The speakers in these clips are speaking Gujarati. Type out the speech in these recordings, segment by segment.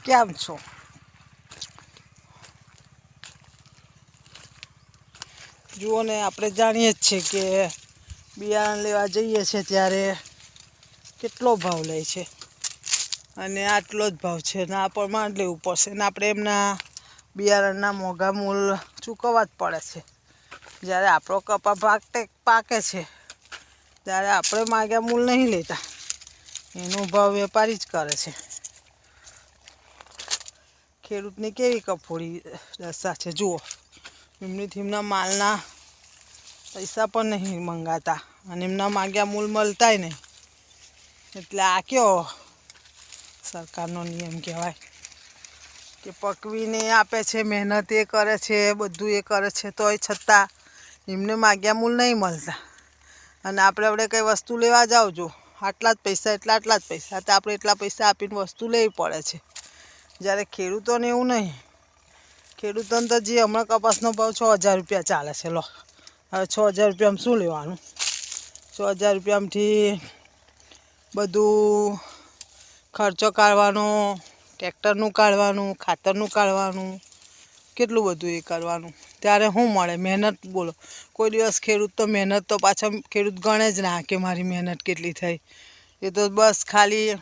કેમ છો? જુઓ ને, આપણે જાણીએ જ છીએ કે બિયારણ લેવા જઈએ છીએ ત્યારે કેટલો ભાવ લે છે, અને આટલો જ ભાવ છે ને આ પ્રમાણ લેવું પડશે ને આપણે એમના બિયારણના મોંઘા મૂલ ચૂકવવા જ પડે છે. જ્યારે આપણો કપા પાકે છે ત્યારે આપણે માગ્યા મૂલ નહીં લેતા, એનો ભાવ વેપારી જ કરે છે. ખેડૂતની કેવી કફોડી દશા છે જુઓ. એમના માલના પૈસા પણ નહીં મંગાતા અને એમના માગ્યા મૂલ મળતાય નહીં. એટલે આ કયો સરકારનો નિયમ કહેવાય કે પકવીને આપે છે, મહેનત એ કરે છે, બધું એ કરે છે, તોય છતાં એમને માગ્યા મૂલ નહીં મળતા. અને આપણે કંઈ વસ્તુ લેવા જાઓ જો આટલા જ પૈસા આટલા જ પૈસા, તો આપણે એટલા પૈસા આપીને વસ્તુ લેવી પડે છે. જ્યારે ખેડૂતોને એવું નહીં. ખેડૂતોને તો જે હમણાં કપાસનો ભાવ 6000 રૂપિયા ચાલે છે. લો હવે 6000 રૂપિયામાં શું લેવાનું? 6000 રૂપિયામાંથી બધું ખર્ચો કાઢવાનો, ટ્રેક્ટરનું કાઢવાનું, ખાતરનું કાઢવાનું, કેટલું બધું એ કરવાનું. ત્યારે શું મળે? મહેનત બોલો. કોઈ દિવસ ખેડૂત તો મહેનત તો પાછા ખેડૂત ગણે જ ના કે મારી મહેનત કેટલી થઈ. એ તો બસ ખાલી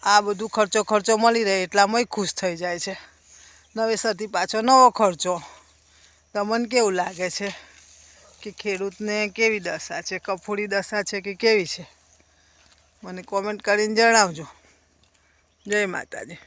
આ બધું ખર્ચો મળી રહે એટલામાં ખુશ થઈ જાય છે. નવેસરથી પાછો નવો ખર્ચો. તમને કેવું લાગે છે કે ખેડૂતને કેવી દશા છે? કફોડી દશા છે કે કેવી છે? મને કોમેન્ટ કરીને જણાવજો. જય માતાજી.